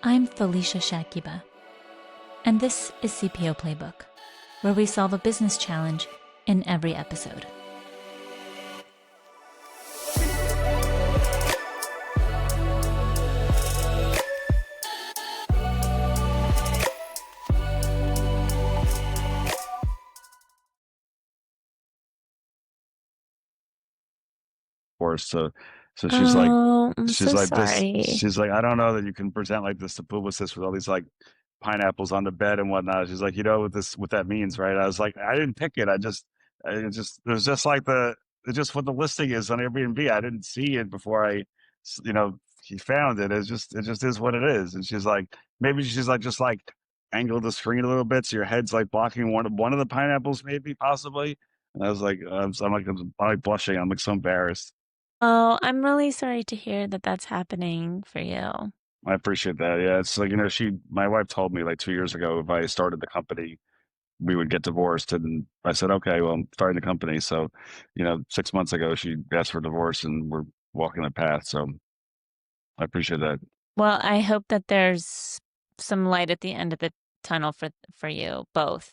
I'm Felicia Shakiba, and this is CPO Playbook, where we solve a business challenge in every episode. Course. So Oh, I'm so she's like this. sorry. She's like, I don't know that you can present like this to publicists with all these like pineapples on the bed and whatnot. She's like, you know what that means, right? I was like, I didn't pick it. It just it was just like it's just what the listing is on Airbnb. I didn't see it before he found it. It just is what it is. And she's like, maybe she's like just like angle the screen a little bit so your head's like blocking one of the pineapples, maybe possibly. And I was like, I'm like blushing. I'm like so embarrassed. Oh, I'm really sorry to hear that that's happening for you. I appreciate that. Yeah, it's like, my wife told me like 2 years ago if I started the company, we would get divorced. And I said, okay, well, I'm starting the company. So, 6 months ago, she asked for divorce and we're walking the path. So I appreciate that. Well, I hope that there's some light at the end of the tunnel for you both,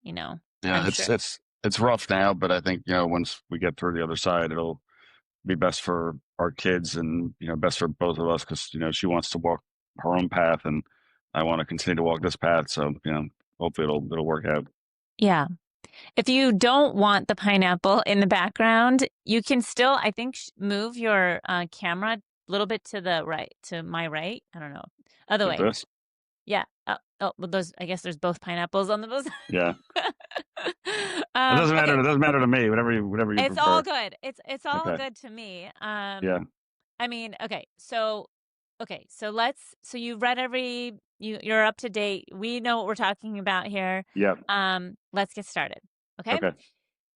I'm Yeah, sure. it's rough now, but I think, once we get through the other side, it'll be best for our kids and, best for both of us because, she wants to walk her own path and I want to continue to walk this path. So, hopefully it'll work out. Yeah. If you don't want the pineapple in the background, you can still, I think, move your camera a little bit to the right, to my right. I don't know. Other Like way. this. Yeah. Well, I guess there's both pineapples on the both. Yeah. It doesn't matter. Okay. It doesn't matter to me. Whatever you It's all prefer. good. It's all Okay. good to me. Yeah. I mean, so you've read you're up to date. We know what we're talking about here. Yeah. Let's get started. Okay. Okay.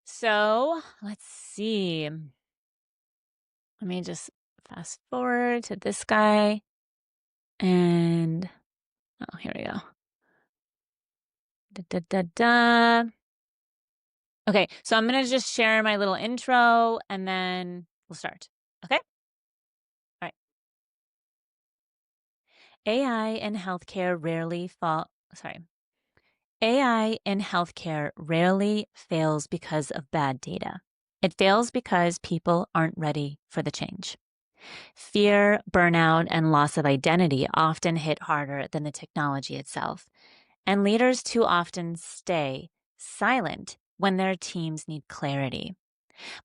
So let's see. Let me just fast forward to this guy. And here we go. Da, da, da, da. Okay, so I'm going to just share my little intro and then we'll start. Okay? All right. AI in healthcare rarely AI in healthcare rarely fails because of bad data. It fails because people aren't ready for the change. Fear, burnout, and loss of identity often hit harder than the technology itself, and leaders too often stay silent when their teams need clarity.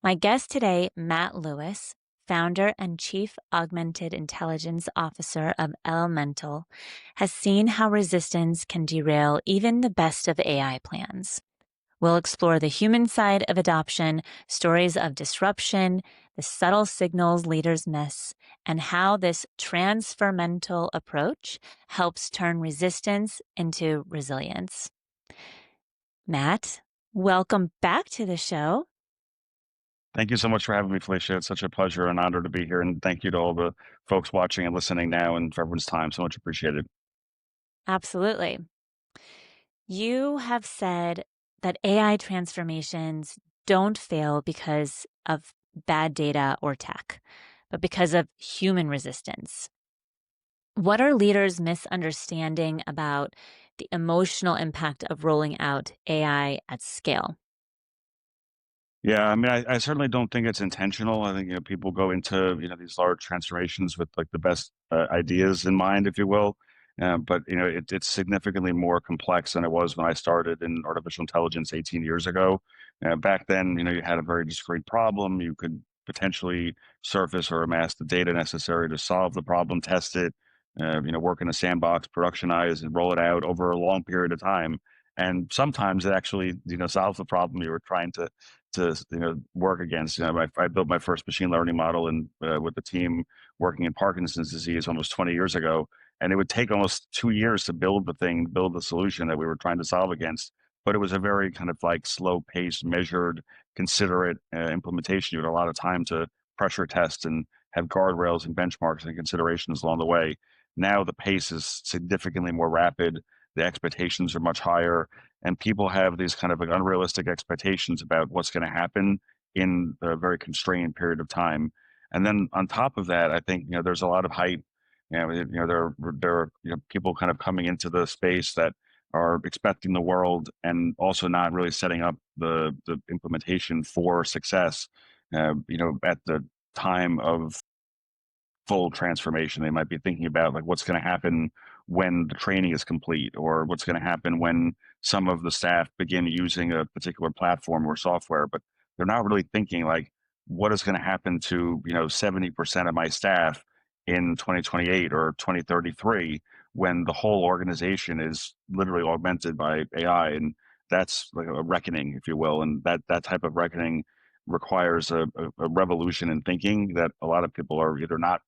My guest today, Matt Lewis, founder and chief augmented intelligence officer of Elemental, has seen how resistance can derail even the best of AI plans. We'll explore the human side of adoption, stories of disruption, the subtle signals leaders miss, and how this transfermental approach helps turn resistance into resilience. Matt, welcome back to the show. Thank you so much for having me, Felicia. It's such a pleasure and honor to be here. And thank you to all the folks watching and listening now and for everyone's time. So much appreciated. Absolutely. You have said that AI transformations don't fail because of bad data or tech, but because of human resistance. What are leaders misunderstanding about the emotional impact of rolling out AI at scale? Yeah, I mean, I certainly don't think it's intentional. I think, people go into, these large transformations with like the best ideas in mind, if you will. But, it's significantly more complex than it was when I started in artificial intelligence 18 years ago. Back then, you had a very discrete problem. You could potentially surface or amass the data necessary to solve the problem, test it, work in a sandbox, productionize and roll it out over a long period of time. And sometimes it actually, solves the problem you were trying to work against. I built my first machine learning model and with the team working in Parkinson's disease almost 20 years ago, and it would take almost 2 years to build the solution that we were trying to solve against. But it was a very kind of like slow paced, measured, considerate implementation. You had a lot of time to pressure test and have guardrails and benchmarks and considerations along the way. Now the pace is significantly more rapid. The expectations are much higher and people have these kind of like unrealistic expectations about what's going to happen in a very constrained period of time. And then on top of that, I think there's a lot of hype There are people kind of coming into the space that are expecting the world and also not really setting up the implementation for success. At the time of full transformation. They might be thinking about like what's going to happen when the training is complete, or what's going to happen when some of the staff begin using a particular platform or software, but they're not really thinking like what is going to happen to 70% of my staff in 2028 or 2033 when the whole organization is literally augmented by AI. And that's like a reckoning, if you will. And that type of reckoning requires a revolution in thinking that a lot of people are either not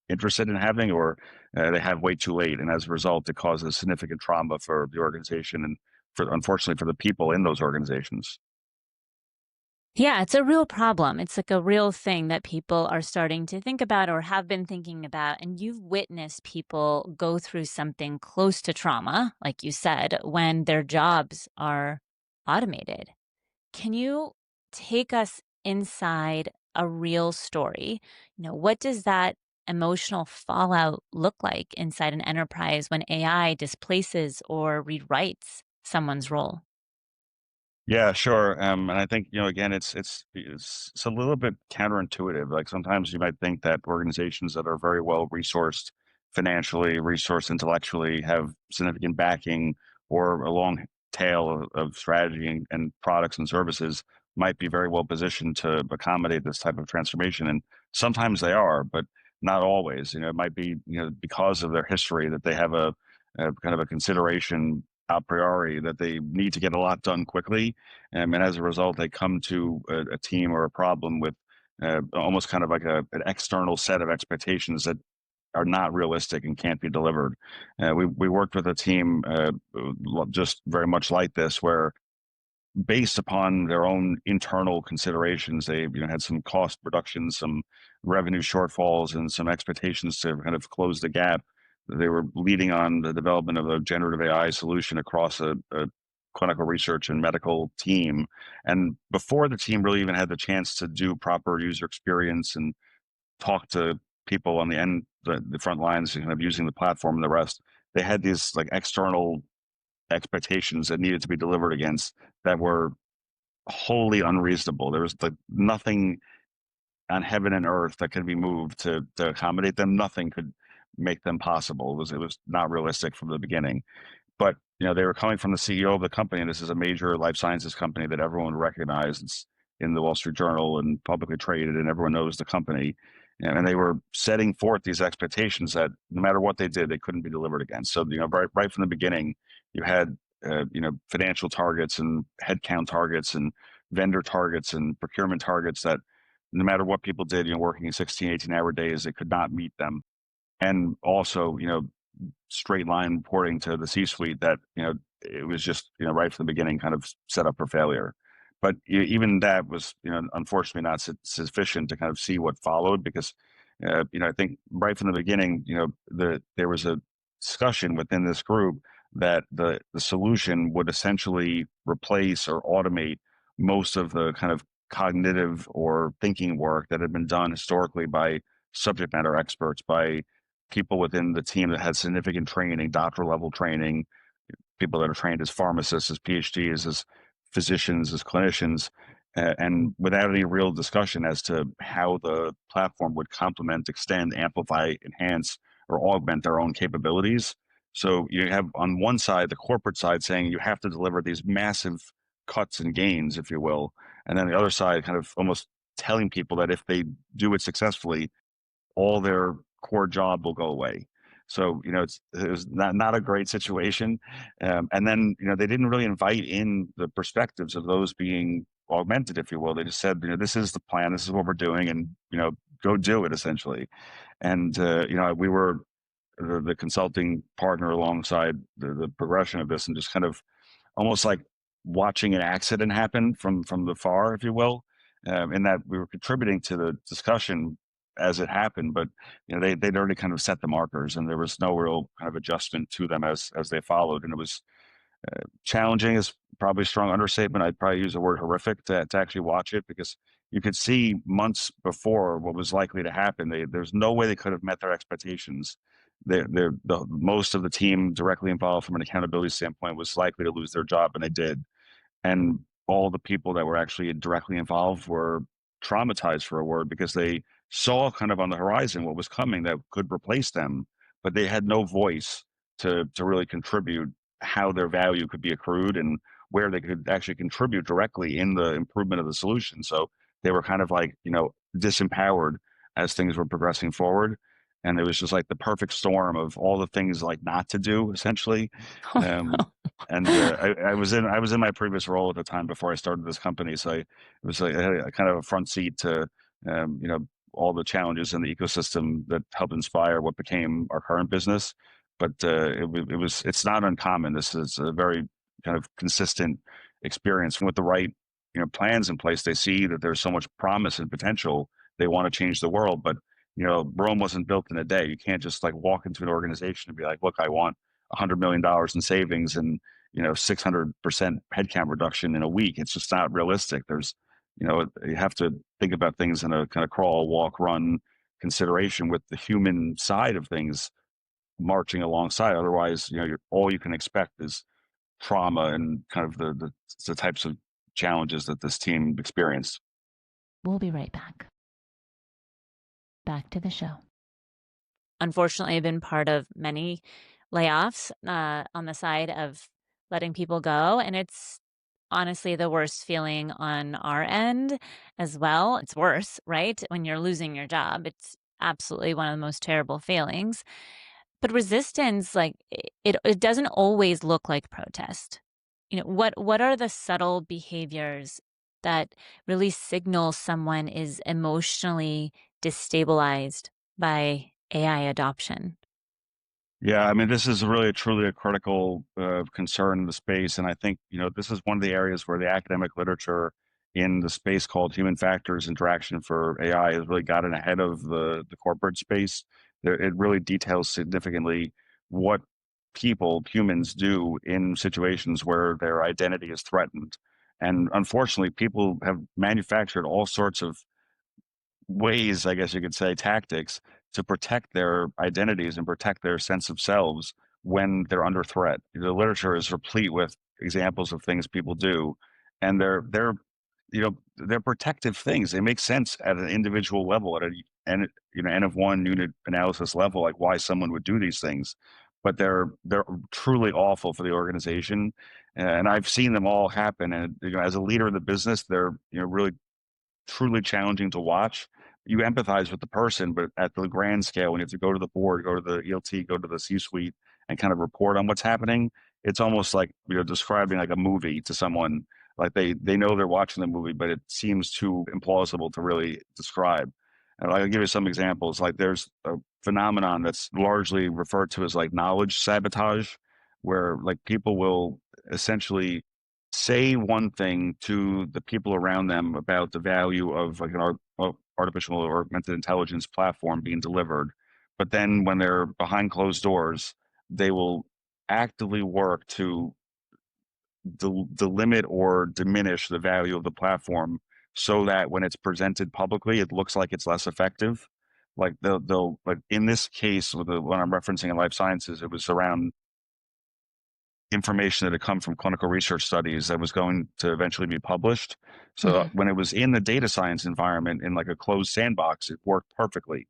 interested in having, or they have way too late. And as a result, it causes significant trauma for the organization and unfortunately, for the people in those organizations. Yeah, it's a real problem. It's like a real thing that people are starting to think about or have been thinking about. And you've witnessed people go through something close to trauma, like you said, when their jobs are automated. Can you take us inside a real story? What does that emotional fallout look like inside an enterprise when AI displaces or rewrites someone's role? Yeah, sure. And I think, again, it's a little bit counterintuitive. Like sometimes you might think that organizations that are very well resourced financially, resourced intellectually, have significant backing or a long tail of strategy and products and services might be very well positioned to accommodate this type of transformation. And sometimes they are, but not always. It might be, because of their history that they have a kind of a consideration a priori that they need to get a lot done quickly, and as a result, they come to a team or a problem with almost kind of like an external set of expectations that are not realistic and can't be delivered. We worked with a team just very much like this, where based upon their own internal considerations, they had some cost reductions, some revenue shortfalls, and some expectations to kind of close the gap. They were leading on the development of a generative AI solution across a clinical research and medical team. And before the team really even had the chance to do proper user experience and talk to people on the end, the front lines, kind of using the platform and the rest, they had these like external expectations that needed to be delivered against that were wholly unreasonable. There was like nothing on heaven and earth that could be moved to accommodate them. Nothing could make them possible. It was not realistic from the beginning. But they were coming from the CEO of the company, and this is a major life sciences company that everyone recognizes. It's in the Wall Street Journal and publicly traded, and everyone knows the company. And they were setting forth these expectations that no matter what they did, they couldn't be delivered against. So right from the beginning, you had financial targets and headcount targets and vendor targets and procurement targets that no matter what people did, working 16, 18-hour days, they could not meet them. And also, straight line reporting to the C-suite that it was just right from the beginning kind of set up for failure. But even that was unfortunately not sufficient to kind of see what followed, because I think right from the beginning there was a discussion within this group that the solution would essentially replace or automate most of the kind of cognitive or thinking work that had been done historically by subject matter experts, by people within the team that had significant training, doctoral level training, people that are trained as pharmacists, as PhDs, as physicians, as clinicians, and without any real discussion as to how the platform would complement, extend, amplify, enhance, or augment their own capabilities. So you have on one side, the corporate side saying you have to deliver these massive cuts and gains, if you will. And then the other side kind of almost telling people that if they do it successfully, all their core job will go away. So it was not a great situation, and then they didn't really invite in the perspectives of those being augmented, if you will. They just said this is the plan, this is what we're doing, and go do it essentially. And we were the consulting partner alongside the progression of this, and just kind of almost like watching an accident happen from the far, if you will, in that we were contributing to the discussion as it happened, but they'd already kind of set the markers, and there was no real kind of adjustment to them as they followed, and it was challenging is probably a strong understatement. I'd probably use the word horrific to actually watch it, because you could see months before what was likely to happen. There's no way they could have met their expectations. the most of the team directly involved from an accountability standpoint was likely to lose their job, and they did. And all the people that were actually directly involved were traumatized, for a word, because they saw kind of on the horizon what was coming that could replace them, but they had no voice to really contribute how their value could be accrued and where they could actually contribute directly in the improvement of the solution. So they were kind of like, disempowered as things were progressing forward. And it was just like the perfect storm of all the things like not to do, essentially. Oh Um, and no. I was in my previous role at the time before I started this company, so it was like I had a kind of a front seat to all the challenges in the ecosystem that helped inspire what became our current business. But it's not uncommon. This is a very kind of consistent experience. With the right plans in place, they see that there's so much promise and potential. They want to change the world, but Rome wasn't built in a day. You can't just like walk into an organization and be like, look, I want $100 million in savings and 600% headcount reduction in a week. It's just not realistic. You have to think about things in a kind of crawl, walk, run consideration with the human side of things marching alongside. Otherwise, all you can expect is trauma and kind of the types of challenges that this team experienced. We'll be right back. Back to the show. Unfortunately, I've been part of many layoffs on the side of letting people go. And it's honestly the worst feeling on our end as well. It's worse, right? When you're losing your job, it's absolutely one of the most terrible feelings. But resistance, like it doesn't always look like protest. What are the subtle behaviors that really signal someone is emotionally destabilized by AI adoption? Yeah, I mean, this is really truly a critical concern in the space, and I think this is one of the areas where the academic literature in the space called human factors interaction for AI has really gotten ahead of the corporate space. It really details significantly what humans do in situations where their identity is threatened, and unfortunately, people have manufactured all sorts of ways, I guess you could say, tactics to protect their identities and protect their sense of selves when they're under threat. The literature is replete with examples of things people do, and they're protective things. They make sense at an individual level, at N of one unit analysis level, like why someone would do these things. But they're truly awful for the organization, and I've seen them all happen. And as a leader of the business, they're really truly challenging to watch. You empathize with the person, but at the grand scale, when you have to go to the board, go to the ELT, go to the C-suite, and kind of report on what's happening, it's almost like describing like a movie to someone. Like they know they're watching the movie, but it seems too implausible to really describe. And I'll give you some examples. Like there's a phenomenon that's largely referred to as like knowledge sabotage, where like people will essentially say one thing to the people around them about the value of like artificial or augmented intelligence platform being delivered, but then when they're behind closed doors, they will actively work to delimit or diminish the value of the platform so that when it's presented publicly, it looks like it's less effective. Like they'll like in this case with the one I'm referencing in life sciences, it was around information that had come from clinical research studies that was going to eventually be published. So Mhm. when it was in the data science environment in like a closed sandbox, it worked perfectly.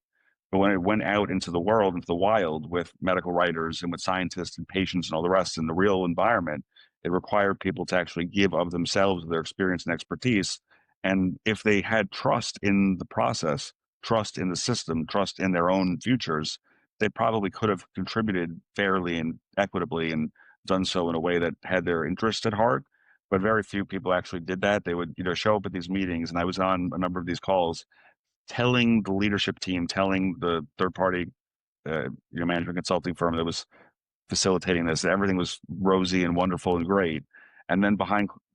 But when it went out into the world, into the wild with medical writers and with scientists and patients and all the rest in the real environment, it required people to actually give of themselves, their experience and expertise. And if they had trust in the process, trust in the system, trust in their own futures, they probably could have contributed fairly and equitably and done so in a way that had their interest at heart. But very few people actually did that. They would, show up at these meetings, and I was on a number of these calls, telling the leadership team, telling the third party, management consulting firm that was facilitating this, everything was rosy and wonderful and great. And then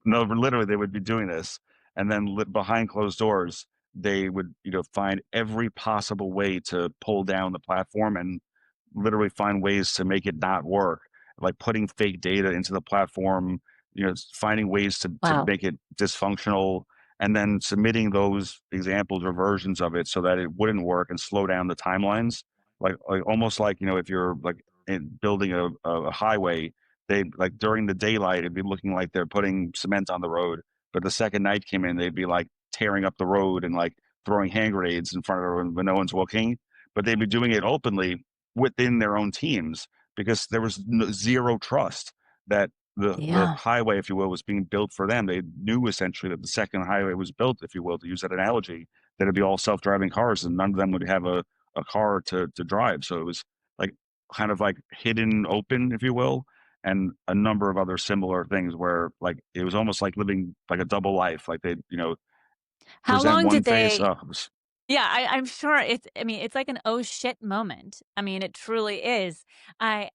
no, literally, they would be doing this, and then behind closed doors, they would, find every possible way to pull down the platform and literally find ways to make it not work, like putting fake data into the platform, finding ways to Wow. make it dysfunctional, and then submitting those examples or versions of it so that it wouldn't work and slow down the timelines. like almost like, if you're like building a highway, they like during the daylight, it'd be looking like they're putting cement on the road. But the second night came in, they'd be like tearing up the road and like throwing hand grenades in front of everyone when no one's looking. But they'd be doing it openly within their own teams because there was zero trust that the Yeah. highway, if you will, was being built for them. They knew essentially that the second highway was built, if you will, to use that analogy, that it'd be all self-driving cars and none of them would have a car to drive. So it was like kind of like hidden open, if you will, and a number of other similar things where like it was almost like living like a double life. Like they, How present long one did face. they? Oh, Yeah, I'm sure I mean, it's like an oh shit moment. I mean, it truly is. I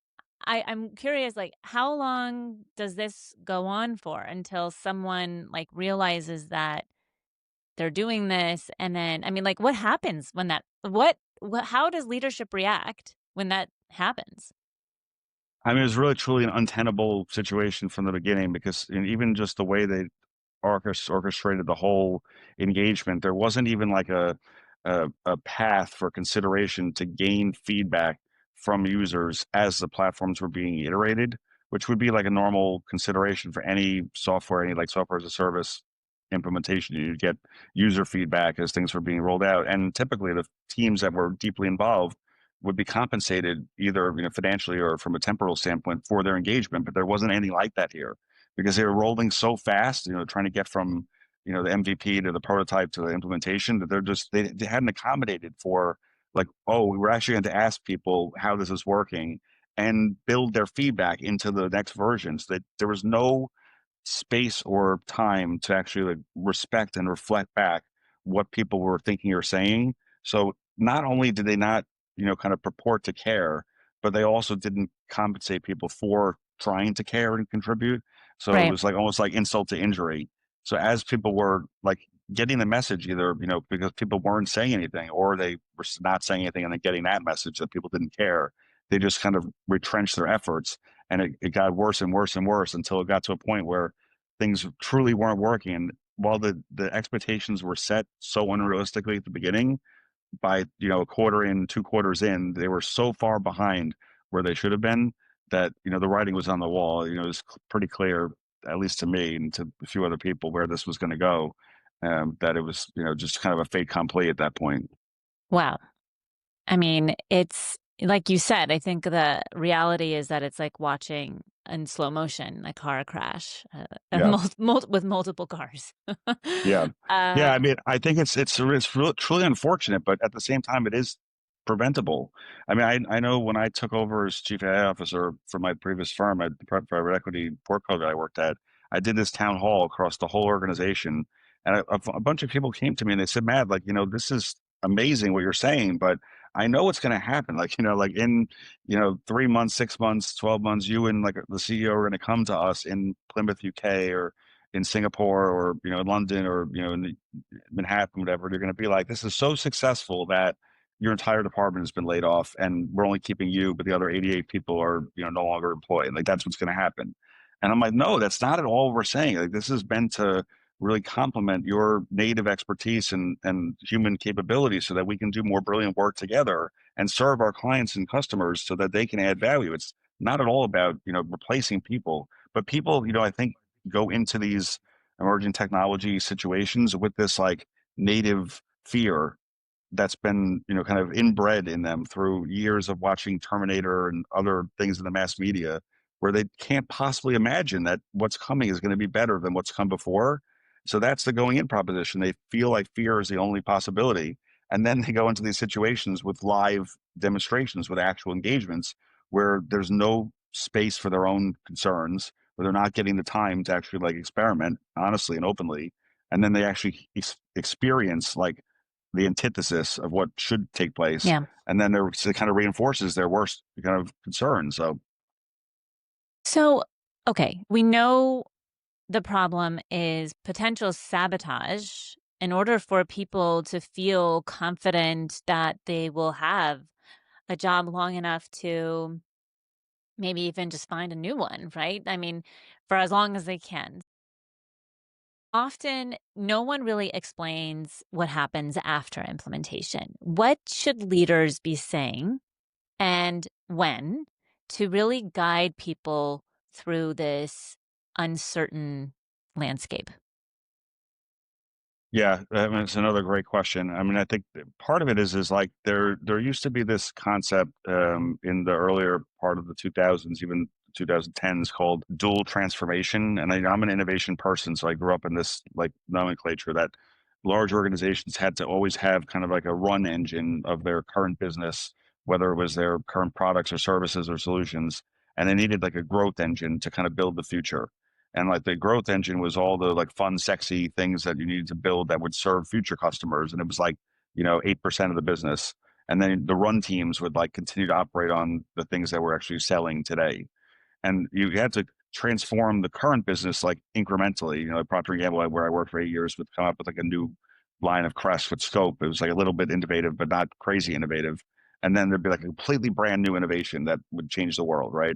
I'm curious, like, how long does this go on for until someone like realizes that they're doing this? And then, I mean, like, what happens when what how does leadership react when that happens? I mean, it was really truly an untenable situation from the beginning because even just the way they orchestrated the whole engagement, there wasn't even like a path for consideration to gain feedback from users as the platforms were being iterated, which would be like a normal consideration for any software, any like software as a service implementation. You'd get user feedback as things were being rolled out, and typically the teams that were deeply involved would be compensated either financially or from a temporal standpoint for their engagement. But there wasn't anything like that here because they were rolling so fast, trying to get from the MVP to the prototype to the implementation, that they hadn't accommodated for like, oh, we were actually going to ask people how this is working and build their feedback into the next versions. That there was no space or time to actually like respect and reflect back what people were thinking or saying. So not only did they not, kind of purport to care, but they also didn't compensate people for trying to care and contribute. So it Right. was like almost like insult to injury. So as people were like getting the message, either, because people weren't saying anything or they were not saying anything and then getting that message that people didn't care, they just kind of retrenched their efforts. And it got worse and worse and worse until it got to a point where things truly weren't working. And while the expectations were set so unrealistically at the beginning, by a quarter in, 2 quarters in, they were so far behind where they should have been that the writing was on the wall. It was pretty clear, at least to me and to a few other people, where this was going to go. That it was just kind of a fait accompli at that point. Wow. I mean, it's like you said, I think the reality is that it's like watching in slow motion a car crash Yeah. with multiple cars. Yeah, yeah. uh, I mean, I think it's truly unfortunate, but at the same time, it is preventable. I mean, I know when I took over as chief AI officer for my previous firm at the private equity portco that I worked at, I did this town hall across the whole organization, and a bunch of people came to me and they said, "Matt, like this is amazing what you're saying, but I know what's going to happen. Like like in 3 months, 6 months, 12 months, you and like the CEO are going to come to us in Plymouth, UK, or in Singapore or in London or in Manhattan, whatever. They're going to be like, this is so successful that your entire department has been laid off, and we're only keeping you, but the other 88 people are no longer employed. Like that's what's going to happen. And I'm like, no, that's not at all what we're saying. Like this is meant to really complement your native expertise and human capabilities so that we can do more brilliant work together and serve our clients and customers so that they can add value. It's not at all about replacing people, but people I think go into these emerging technology situations with this like native fear that's been kind of inbred in them through years of watching Terminator and other things in the mass media, where they can't possibly imagine that what's coming is going to be better than what's come before. So that's the going in proposition. They feel like fear is the only possibility, and then they go into these situations with live demonstrations, with actual engagements, where there's no space for their own concerns, where they're not getting the time to actually like experiment honestly and openly, and then they actually experience like the antithesis of what should take place, yeah. and then it kind of reinforces their worst kind of concerns. So So, okay, we know the problem is potential sabotage in order for people to feel confident that they will have a job long enough to maybe even just find a new one, right? I mean, for as long as they can. Often, no one really explains what happens after implementation. What should leaders be saying and when to really guide people through this uncertain landscape? Yeah, I mean, it's another great question. I mean, I think part of it is like there used to be this concept in the earlier part of the 2000s, even 2010s, called dual transformation. And I'm an innovation person, so I grew up in this like nomenclature that large organizations had to always have kind of like a run engine of their current business, whether it was their current products or services or solutions, and they needed like a growth engine to kind of build the future. And like the growth engine was all the like fun, sexy things that you needed to build that would serve future customers. And it was like, 8% of the business. And then the run teams would like continue to operate on the things that we're actually selling today. And you had to transform the current business like incrementally. Like Procter and Gamble, where I worked for 8 years, would come up with like a new line of crests with scope. It was like a little bit innovative, but not crazy innovative. And then there'd be like a completely brand new innovation that would change the world, right?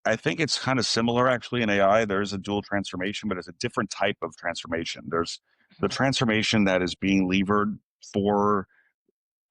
I think it's kind of similar actually in AI. There's a dual transformation, but it's a different type of transformation. There's the transformation that is being levered for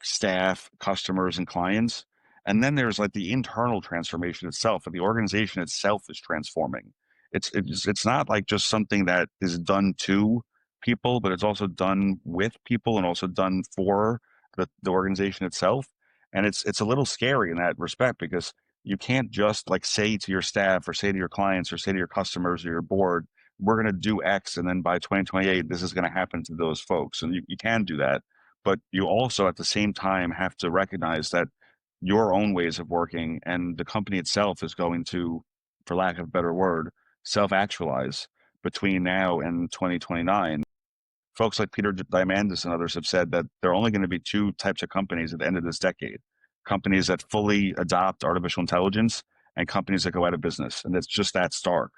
staff, customers, and clients. And then there's like the internal transformation itself, and the organization itself is transforming. It's not like just something that is done to people, but it's also done with people and also done for the organization itself. And it's a little scary in that respect because you can't just like say to your staff or say to your clients or say to your customers or your board, we're going to do X, and then by 2028, this is going to happen to those folks. And you can do that, but you also at the same time have to recognize that your own ways of working and the company itself is going to, for lack of a better word, self-actualize between now and 2029. Folks like Peter Diamandis and others have said that there are only going to be two types of companies at the end of this decade: companies that fully adopt artificial intelligence and companies that go out of business. And it's just that stark.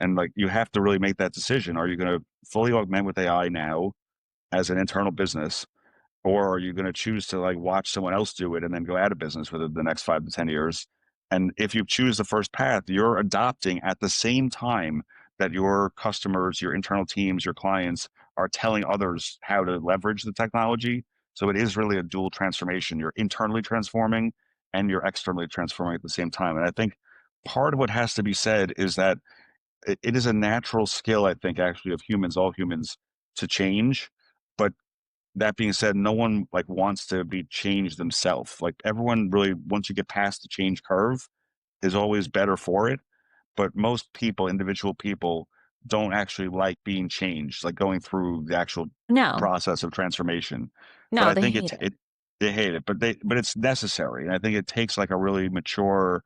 And like you have to really make that decision. Are you going to fully augment with AI now as an internal business, or are you going to choose to like watch someone else do it and then go out of business within the next 5 to 10 years? And if you choose the first path, you're adopting at the same time that your customers, your internal teams, your clients are telling others how to leverage the technology. So it is really a dual transformation. You're internally transforming and you're externally transforming at the same time. And I think part of what has to be said is that it is a natural skill, I think, actually, of humans, all humans, to change. But that being said, no one like wants to be changed themselves. Like everyone really, once you get past the change curve, is always better for it. But most people, individual people, don't actually like being changed, like going through the actual No, process of transformation. But no, I they think hate it. they hate it, but it's necessary. And I think it takes like a really mature,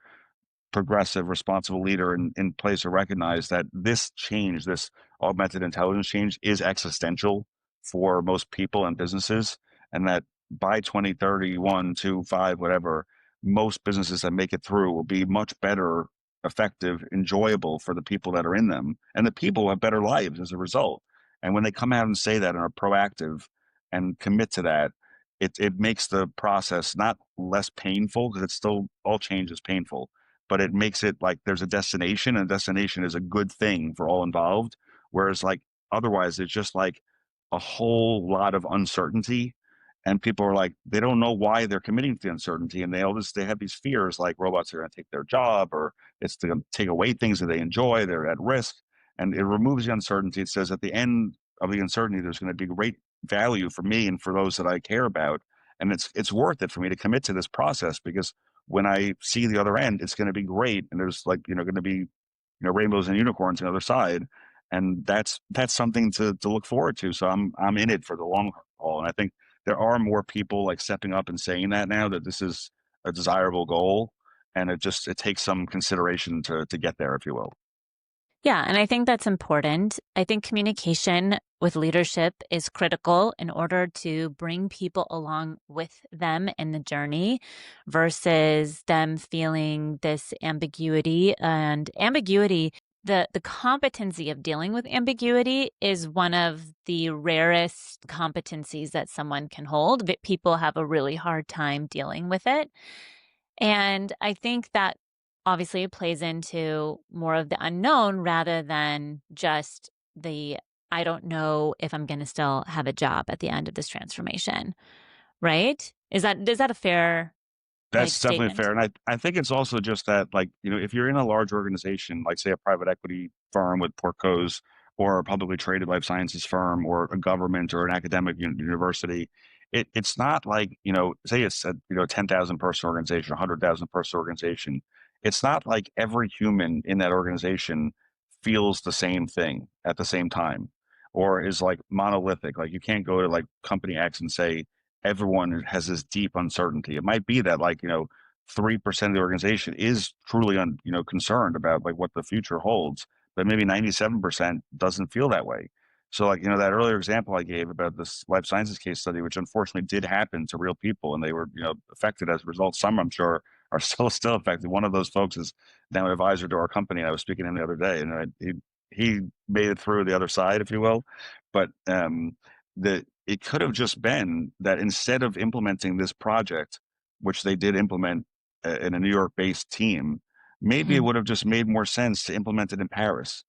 progressive, responsible leader in place to recognize that this change, this augmented intelligence change, is existential for most people and businesses, and that by 2031, 2, 5, whatever, most businesses that make it through will be much better, effective, enjoyable for the people that are in them, and the people will have better lives as a result. And when they come out and say that and are proactive and commit to that, it makes the process not less painful, because it's still, all change is painful, but it makes it like there's a destination, and destination is a good thing for all involved. Whereas like otherwise, it's just like a whole lot of uncertainty, and people are like they don't know why they're committing to the uncertainty, and they have these fears like robots are going to take their job, or it's going to take away things that they enjoy. They're at risk, and it removes the uncertainty. It says at the end of the uncertainty, there's going to be great value for me and for those that I care about, and it's worth it for me to commit to this process because when I see the other end, it's going to be great. And there's like, going to be, rainbows and unicorns on the other side. And that's something to look forward to. So I'm in it for the long haul. And I think there are more people like stepping up and saying that now, that this is a desirable goal. And it takes some consideration to get there, if you will. Yeah, and I think that's important. I think communication with leadership is critical in order to bring people along with them in the journey versus them feeling this ambiguity. And ambiguity, the competency of dealing with ambiguity is one of the rarest competencies that someone can hold, but people have a really hard time dealing with it. And I think that obviously plays into more of the unknown rather than just the I don't know if I'm going to still have a job at the end of this transformation, right? Is that a fair That's definitely statement. fair. And I think it's also just that, like, if you're in a large organization, like say a private equity firm with portcos or a publicly traded life sciences firm or a government or an academic university, it's not like, say it's a, 10,000 person organization, 100,000 person organization. It's not like every human in that organization feels the same thing at the same time or is like monolithic. Like you can't go to like company X and say, everyone has this deep uncertainty. It might be that like, 3% of the organization is truly concerned about like what the future holds, but maybe 97% doesn't feel that way. So like, that earlier example I gave about this life sciences case study, which unfortunately did happen to real people and they were, affected as a result. Some I'm sure are still affected. One of those folks is now an advisor to our company. I was speaking to him the other day and he made it through the other side, if you will. But it could have just been that instead of implementing this project, which they did implement in a New York based team, maybe it Mhm. would have just made more sense to implement it in Paris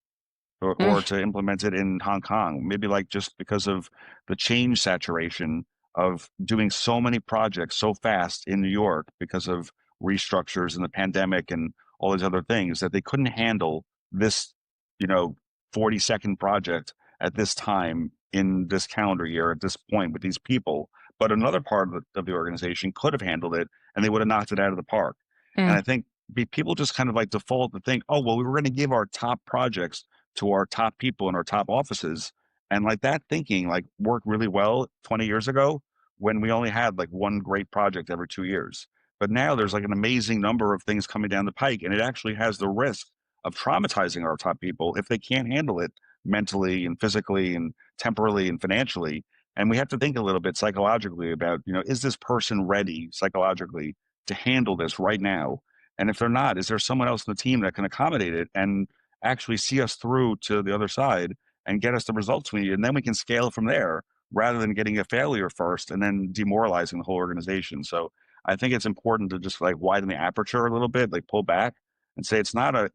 or Mm. to implement it in Hong Kong. Maybe like just because of the change saturation of doing so many projects so fast in New York because of restructures and the pandemic and all these other things that they couldn't handle this, you know, 40-second project at this time in this calendar year at this point with these people. But another part of the organization could have handled it and they would have knocked it out of the park. And Mm. I think people just kind of like default to think, oh, well, we were going to give our top projects to our top people in our top offices. And like that thinking like worked really well 20 years ago when we only had like one great project every 2 years. But now there's like an amazing number of things coming down the pike, and it actually has the risk of traumatizing our top people if they can't handle it mentally and physically and temporally and financially. And we have to think a little bit psychologically about, is this person ready psychologically to handle this right now? And if they're not, is there someone else in the team that can accommodate it and actually see us through to the other side and get us the results we need? And then we can scale from there rather than getting a failure first and then demoralizing the whole organization. So I think it's important to just like widen the aperture a little bit, like pull back and say it's not a,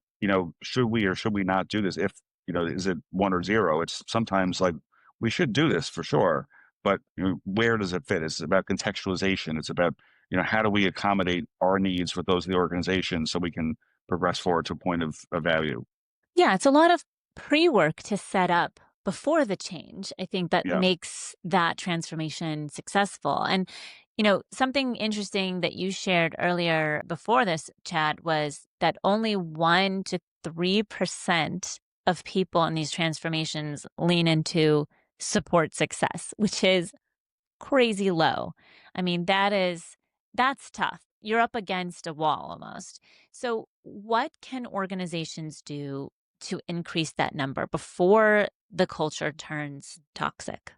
should we or should we not do this? If, is it one or zero? It's sometimes like we should do this for sure. But where does it fit? It's about contextualization. It's about, how do we accommodate our needs with those of the organization so we can progress forward to a point of value. Yeah, it's a lot of pre-work to set up before the change. I think that Yeah. makes that transformation successful. And, something interesting that you shared earlier before this chat was that only 1 to 3% of people in these transformations lean into support success, which is crazy low. I mean, that's tough. You're up against a wall almost. So, what can organizations do to increase that number before the culture turns toxic?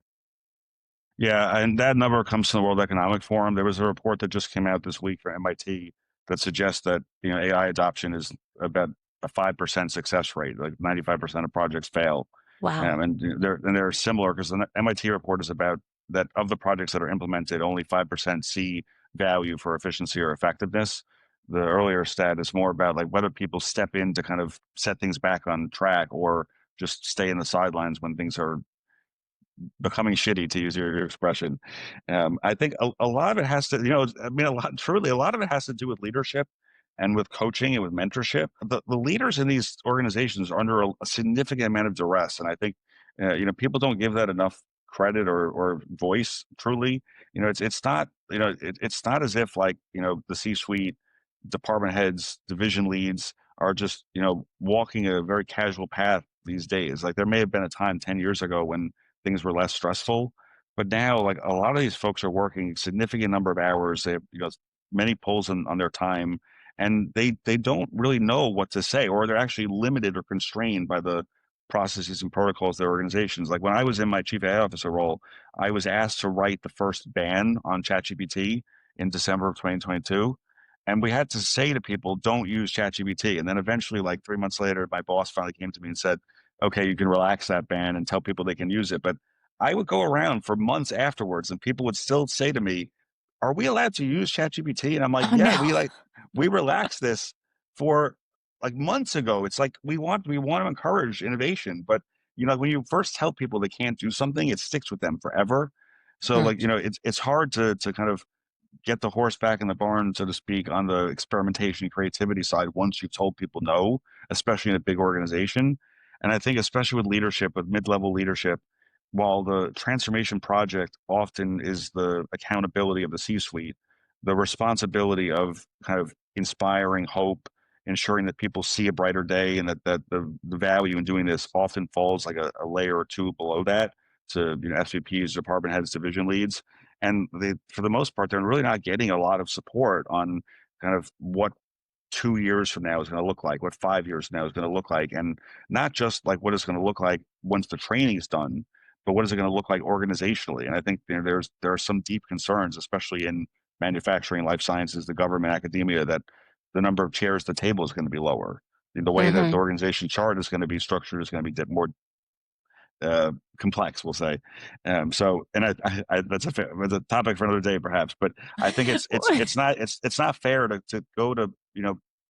Yeah, and that number comes from the World Economic Forum. There was a report that just came out this week for MIT that suggests that AI adoption is about a 5% success rate. Like 95% of projects fail, Wow. and they're similar because the MIT report is about that of the projects that are implemented, only 5% see value for efficiency or effectiveness. The earlier stat is more about like whether people step in to kind of set things back on track or just stay in the sidelines when things are becoming shitty, to use your expression. I think a lot of it has to, I mean, a lot of it has to do with leadership and with coaching and with mentorship. The leaders in these organizations are under a significant amount of duress. And I think, people don't give that enough credit or voice truly. It's not, it's not as if like, the C-suite department heads, division leads are just, walking a very casual path these days. Like there may have been a time 10 years ago when things were less stressful. But now, like a lot of these folks are working a significant number of hours. They have, many pulls on their time, and they don't really know what to say, or they're actually limited or constrained by the processes and protocols of their organizations. Like when I was in my chief AI officer role, I was asked to write the first ban on ChatGPT in December of 2022. And we had to say to people, don't use ChatGPT. And then eventually, like 3 months later, my boss finally came to me and said, okay, you can relax that ban and tell people they can use it. But I would go around for months afterwards and people would still say to me, are we allowed to use ChatGPT? And I'm like, Oh yeah, no. we relaxed this for like months ago. It's like we want to encourage innovation, but when you first tell people they can't do something, it sticks with them forever. So Mm. like, it's hard to kind of get the horse back in the barn, so to speak, on the experimentation and creativity side once you've told people no, especially in a big organization. And I think, especially with leadership, with mid-level leadership, while the transformation project often is the accountability of the C-suite, the responsibility of kind of inspiring hope, ensuring that people see a brighter day, and that the value in doing this often falls like a layer or two below that to SVPs, department heads, division leads. And they, for the most part, they're really not getting a lot of support on kind of what 2 years from now is going to look like, what 5 years from now is going to look like, and not just like what it's going to look like once the training is done, but what is it going to look like organizationally. And I think there are some deep concerns, especially in manufacturing, life sciences, the government, academia, that the number of chairs at the table is going to be lower. The way that the Hmm. organization chart is going to be structured is going to be more complex, we'll say. So, and that's that's a topic for another day, perhaps. But I think it's not fair to go to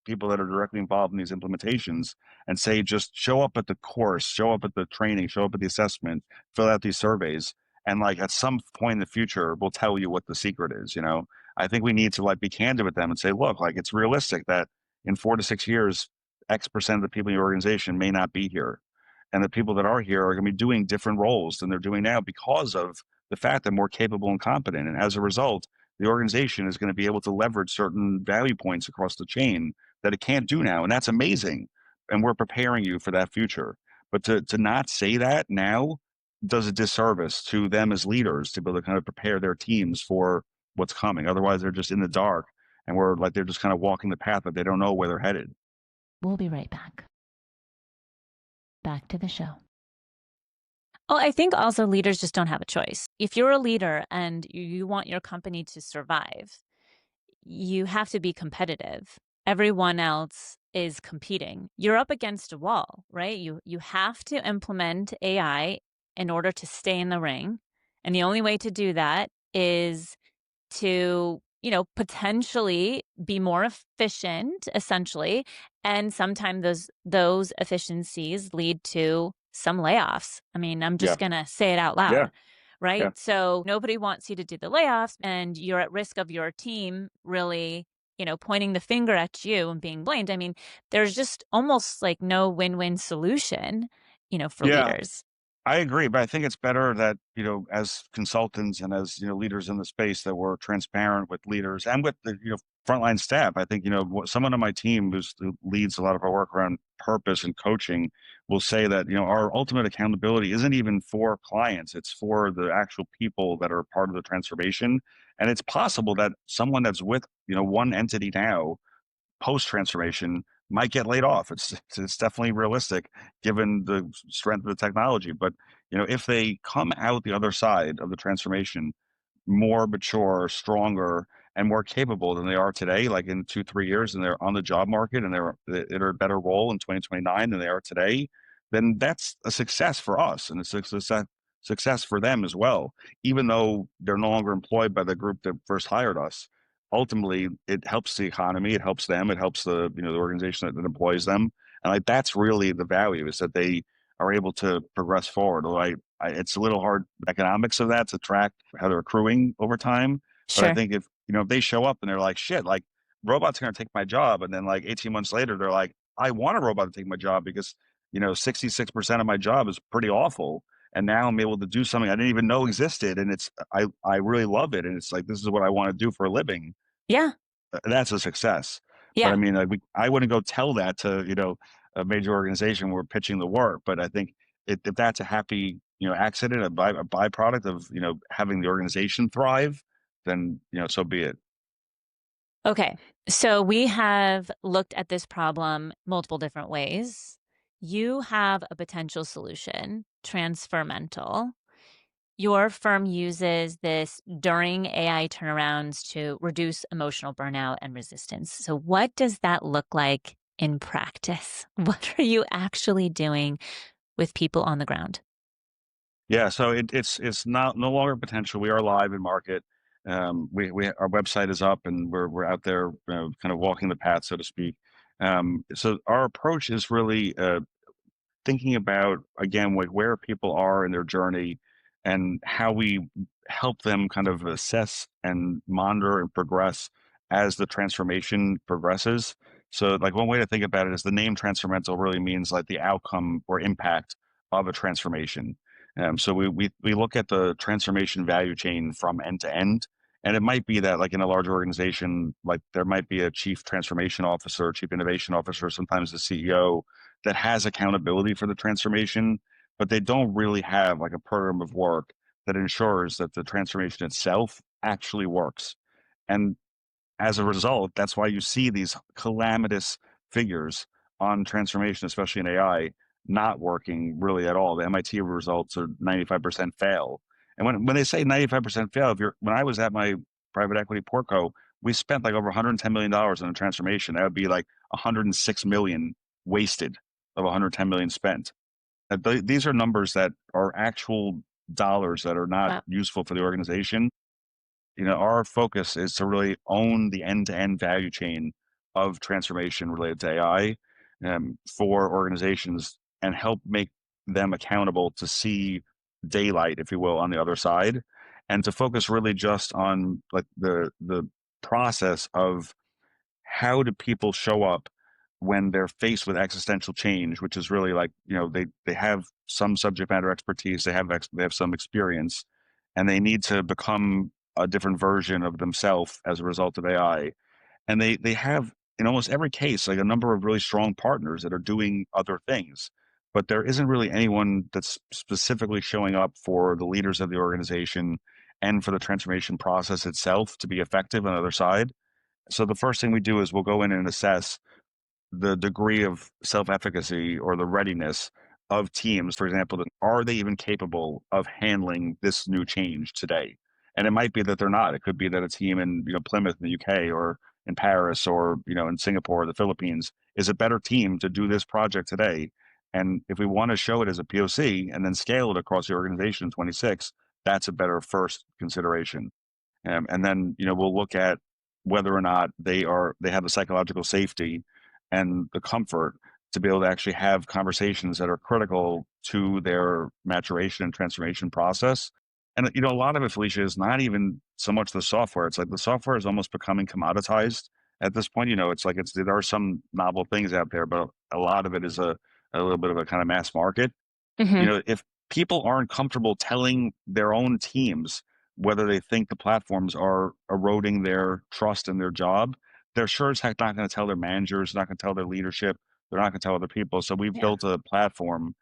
people that are directly involved in these implementations and say just show up at the course, show up at the training, show up at the assessment, fill out these surveys, and like at some point in the future, we'll tell you what the secret is. I think we need to like be candid with them and say, look, like it's realistic that in 4 to 6 years, X% of the people in your organization may not be here, and the people that are here are going to be doing different roles than they're doing now because of the fact they're more capable and competent. And as a result, the organization is going to be able to leverage certain value points across the chain that it can't do now. And that's amazing. And we're preparing you for that future. But to not say that now does a disservice to them as leaders to be able to kind of prepare their teams for what's coming. Otherwise, they're just in the dark and we're like, they're just kind of walking the path that they don't know where they're headed. We'll be right back. Back to the show. Well, I think also leaders just don't have a choice. If you're a leader and you want your company to survive, you have to be competitive. Everyone else is competing. You're up against a wall, right? You have to implement AI in order to stay in the ring. And the only way to do that is to, potentially be more efficient, essentially. And sometimes those efficiencies lead to some layoffs. I mean, I'm Yeah. just gonna say it out Yeah. loud, right? Yeah. So nobody wants you to do the layoffs, and you're at risk of your team really, pointing the finger at you and being blamed. I mean, there's just almost like no win-win solution, for Yeah. leaders. I agree, but I think it's better that, as consultants and as, leaders in the space, that we're transparent with leaders and with the, frontline staff. I think, someone on my team who leads a lot of our work around purpose and coaching will say that, our ultimate accountability isn't even for clients. It's for the actual people that are part of the transformation. And it's possible that someone that's with, one entity now post transformation might get laid off. It's definitely realistic given the strength of the technology. But if they come out the other side of the transformation more mature, stronger, and more capable than they are today, like in 2, 3 years, and they're on the job market and they're in a better role in 2029 than they are today, then that's a success for us and it's a success for them as well. Even though they're no longer employed by the group that first hired us, ultimately it helps the economy, it helps them, it helps the organization that employs them, and like that's really the value, is that they are able to progress forward. It's a little hard economics of that to track how they're accruing over time. But I Sure. think if they show up and they're like, shit, like robots are going to take my job. And then like 18 months later, they're like, I want a robot to take my job because, 66% of my job is pretty awful. And now I'm able to do something I didn't even know existed. And I really love it. And it's like, this is what I want to do for a living. Yeah. That's a success. But I Yeah. mean, like I wouldn't go tell that to, a major organization we're pitching the work. But I think if that's a happy, accident, a byproduct of, having the organization thrive, then, so be it. Okay. So we have looked at this problem multiple different ways. You have a potential solution, transfermental. Your firm uses this during AI turnarounds to reduce emotional burnout and resistance. So, what does that look like in practice? What are you actually doing with people on the ground? Yeah, so it's not no longer potential. We are live in market. We our website is up and we're out there, kind of walking the path, so to speak. So our approach is really thinking about, again, like where people are in their journey and how we help them kind of assess and monitor and progress as the transformation progresses. So, like one way to think about it is the name transformental really means like the outcome or impact of a transformation. So we look at the transformation value chain from end to end. And it might be that like in a large organization, like there might be a chief transformation officer, chief innovation officer, sometimes the CEO that has accountability for the transformation, but they don't really have like a program of work that ensures that the transformation itself actually works. And as a result, that's why you see these calamitous figures on transformation, especially in AI, not working really at all. The MIT results are 95% fail. And when they say 95% fail, if you're when I was at my private equity portco, we spent like over $110 million on a transformation. That would be like 106 million wasted of 110 million spent. These are numbers that are actual dollars that are not Wow. useful for the organization. Our focus is to really own the end-to-end value chain of transformation related to AI for organizations and help make them accountable to see daylight, if you will, on the other side, and to focus really just on like the process of how do people show up when they're faced with existential change, which is really like, they have some subject matter expertise, they have some experience, and they need to become a different version of themselves as a result of AI. And they have in almost every case like a number of really strong partners that are doing other things. But there isn't really anyone that's specifically showing up for the leaders of the organization and for the transformation process itself to be effective on the other side. So the first thing we do is we'll go in and assess the degree of self-efficacy or the readiness of teams, for example, are they even capable of handling this new change today? And it might be that they're not. It could be that a team in Plymouth in the UK or in Paris or in Singapore or the Philippines is a better team to do this project today. And if we want to show it as a POC and then scale it across the organization in 26, that's a better first consideration. And then we'll look at whether or not they have the psychological safety and the comfort to be able to actually have conversations that are critical to their maturation and transformation process. And a lot of it, Felicia, is not even so much the software. It's like the software is almost becoming commoditized at this point. It's like there are some novel things out there, but a lot of it is a little bit of a kind of mass market. Hmm. If people aren't comfortable telling their own teams whether they think the platforms are eroding their trust in their job, they're sure as heck not going to tell their managers, not going to tell their leadership, they're not going to tell other people. So we've Yeah. built a platform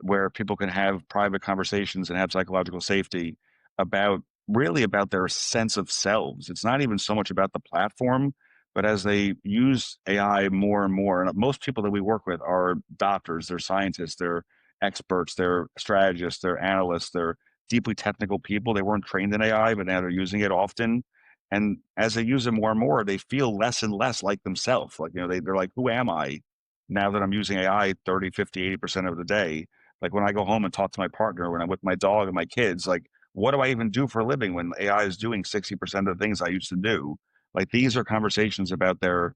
where people can have private conversations and have psychological safety about really about their sense of selves. It's not even so much about the platform, but as they use AI more and more, and most people that we work with are doctors, they're scientists, they're experts, they're strategists, they're analysts, they're deeply technical people. They weren't trained in AI, but now they're using it often. And as they use it more and more, they feel less and less like themselves. Like, they're like, who am I now that I'm using AI 30, 50, 80% of the day? Like when I go home and talk to my partner, when I'm with my dog and my kids, like, what do I even do for a living when AI is doing 60% of the things I used to do? Like these are conversations about their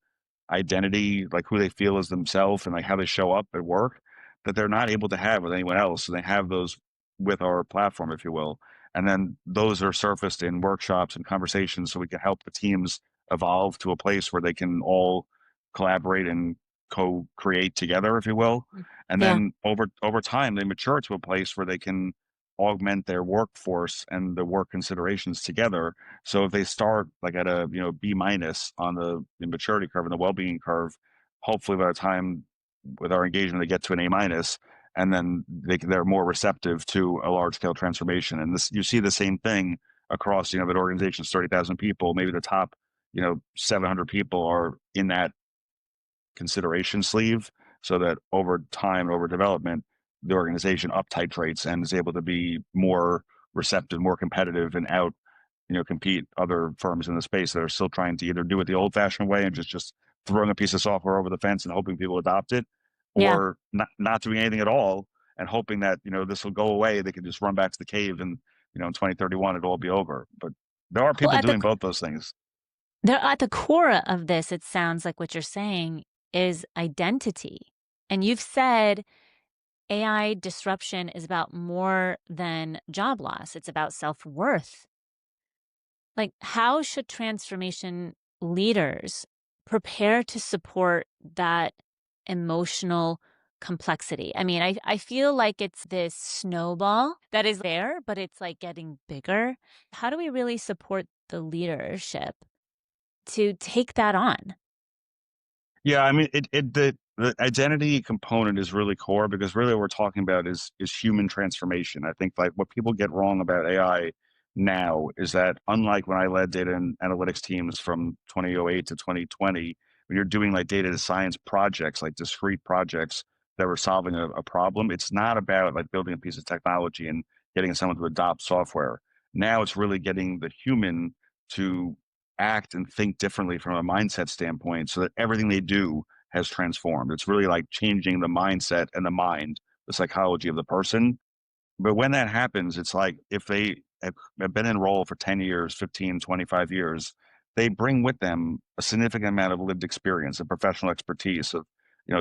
identity, like who they feel as themselves and like how they show up at work that they're not able to have with anyone else. And they have those with our platform, if you will. And then those are surfaced in workshops and conversations so we can help the teams evolve to a place where they can all collaborate and co-create together, if you will. And Yeah. then over time, they mature to a place where they can augment their workforce and the work considerations together. So if they start like at a B minus on the maturity curve and the well-being curve, hopefully by the time with our engagement they get to an A minus, and then they're more receptive to a large scale transformation. And this you see the same thing across that organization's 30,000 people, maybe the top 700 people are in that consideration sleeve, so that over time, over development, the organization up titrates and is able to be more receptive, more competitive, and out compete other firms in the space that are still trying to either do it the old fashioned way and just throwing a piece of software over the fence and hoping people adopt it, Yeah. or not doing anything at all and hoping that this will go away. They can just run back to the cave and in 2031 it'll all be over. But there are Well, people doing both those things. at the core of this, it sounds like what you're saying is identity. And you've said AI disruption is about more than job loss, it's about self worth. Like, how should transformation leaders prepare to support that emotional complexity? I mean, I feel like it's this snowball that is there, but it's like getting bigger. How do we really support the leadership to take that on? Yeah, I mean, the identity component is really core because really what we're talking about is human transformation. I think like what people get wrong about AI now is that unlike when I led data and analytics teams from 2008 to 2020, when you're doing like data science projects, like discrete projects that were solving a problem, it's not about like building a piece of technology and getting someone to adopt software. Now it's really getting the human to act and think differently from a mindset standpoint so that everything they do has transformed. It's really like changing the mindset and the mind, the psychology of the person. But when that happens, it's like if they have been enrolled for 10 years, 15, 25 years, they bring with them a significant amount of lived experience, of professional expertise, of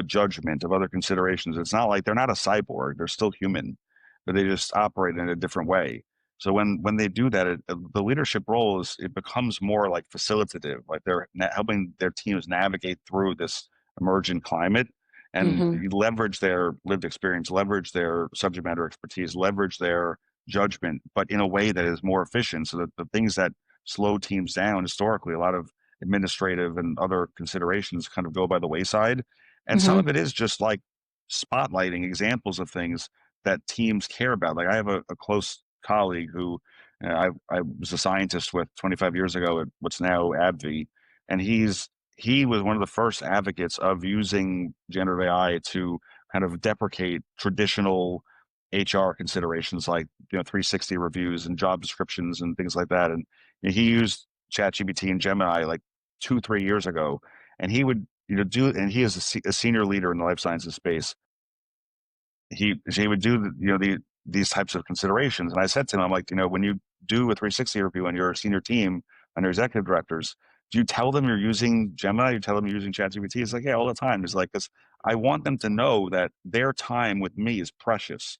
judgment, of other considerations. It's not like they're not a cyborg; they're still human, but they just operate in a different way. So when they do that, the leadership role is it becomes more like facilitative, like they're helping their teams navigate through this emergent climate and Hmm. you leverage their lived experience, leverage their subject matter expertise, leverage their judgment, but in a way that is more efficient so that the things that slow teams down historically, a lot of administrative and other considerations kind of go by the wayside. And some Hmm. of it is just like spotlighting examples of things that teams care about. Like I have a close colleague who I was a scientist with 25 years ago at what's now AbbVie, and he was one of the first advocates of using generative AI to kind of deprecate traditional HR considerations like 360 reviews and job descriptions and things like that. And he used ChatGPT and Gemini like 2, 3 years ago, and he would do and he is a senior leader in the life sciences space. He would do these types of considerations. And I said to him, I'm like, when you do a 360 review on your senior team, on your executive directors, do you tell them you're using Gemini? You tell them you're using ChatGPT? He's like, yeah, all the time. He's like, because I want them to know that their time with me is precious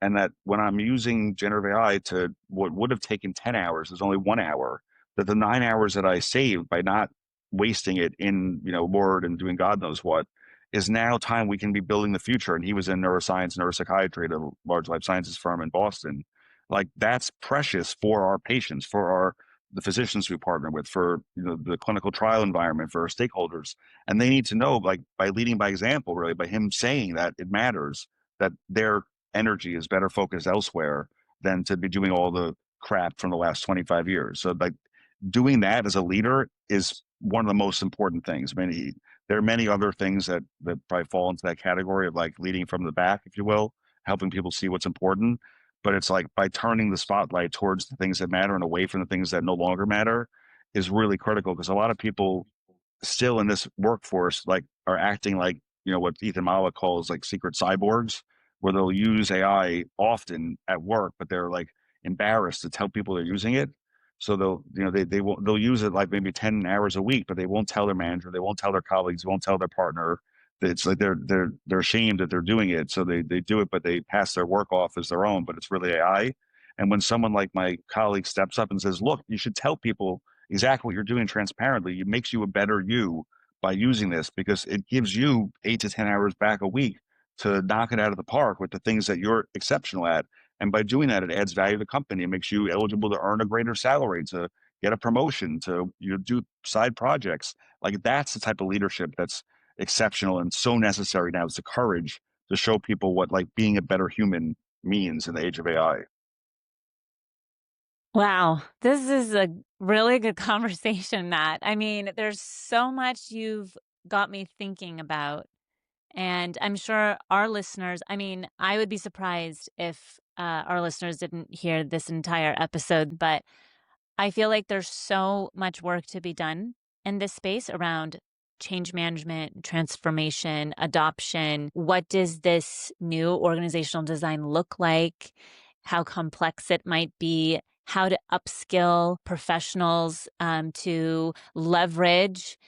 and that when I'm using generative AI to what would have taken 10 hours is only 1 hour, that the 9 hours that I saved by not wasting it in, Word and doing God knows what is now time we can be building the future. And he was in neuroscience, neuropsychiatry at a large life sciences firm in Boston. Like that's precious for our patients, for the physicians we partner with, for the clinical trial environment, for our stakeholders. And they need to know, like by leading by example, really, by him saying that it matters that their energy is better focused elsewhere than to be doing all the crap from the last 25 years. So like doing that as a leader is one of the most important things. I mean, there are many other things that probably fall into that category of like leading from the back, if you will, helping people see what's important. But it's like by turning the spotlight towards the things that matter and away from the things that no longer matter is really critical because a lot of people still in this workforce like are acting like what Ethan Mala calls like secret cyborgs, where they'll use AI often at work, but they're like embarrassed to tell people they're using it. So they'll they'll use it like maybe 10 hours a week, but they won't tell their manager, they won't tell their colleagues, they won't tell their partner. It's like they're ashamed that they're doing it, so they do it, but they pass their work off as their own, but it's really AI. And when someone like my colleague steps up and says, "Look, you should tell people exactly what you're doing transparently. It makes you a better you by using this because it gives you 8 to 10 hours back a week to knock it out of the park with the things that you're exceptional at. And by doing that, it adds value to the company. It makes you eligible to earn a greater salary, to get a promotion, to do side projects. Like that's the type of leadership that's exceptional and so necessary now. Is the courage to show people what like being a better human means in the age of AI. Wow, this is a really good conversation, Matt. I mean, there's so much you've got me thinking about. And I'm sure our listeners, I mean, I would be surprised if our listeners didn't hear this entire episode, but I feel like there's so much work to be done in this space around change management, transformation, adoption. What does this new organizational design look like? How complex it might be, how to upskill professionals to leverage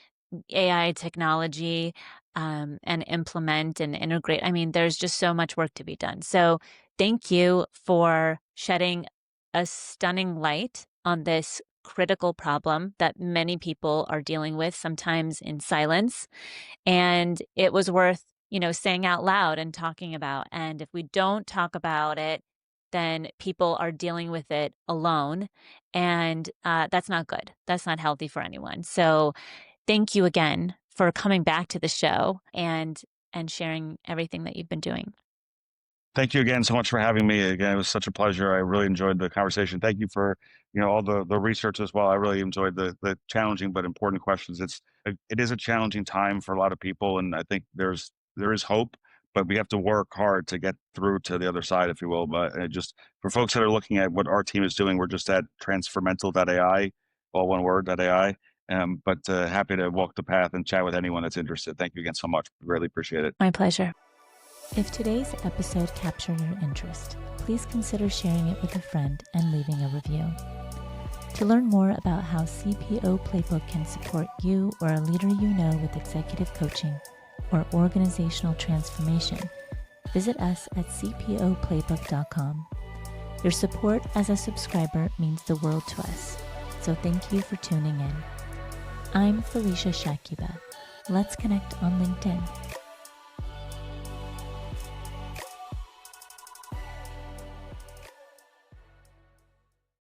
AI technology. and implement and integrate. I mean, there's just so much work to be done. So thank you for shedding a stunning light on this critical problem that many people are dealing with, sometimes in silence. And it was worth, saying out loud and talking about. And if we don't talk about it, then people are dealing with it alone. And that's not good. That's not healthy for anyone. So thank you again for coming back to the show and sharing everything that you've been doing. Thank you again so much for having me. Again, it was such a pleasure. I really enjoyed the conversation. Thank you for, all the research as well. I really enjoyed the challenging but important questions. It is a challenging time for a lot of people, and I think there is hope, but we have to work hard to get through to the other side, if you will. But just for folks that are looking at what our team is doing, we're just at transfermental.ai, all one word, .ai. But happy to walk the path and chat with anyone that's interested. Thank you again so much. Really appreciate it. My pleasure. If today's episode captured your interest, please consider sharing it with a friend and leaving a review. To learn more about how CPO Playbook can support you or a leader you know with executive coaching or organizational transformation, visit us at cpoplaybook.com. Your support as a subscriber means the world to us, so thank you for tuning in. I'm Felicia Shakiba. Let's connect on LinkedIn.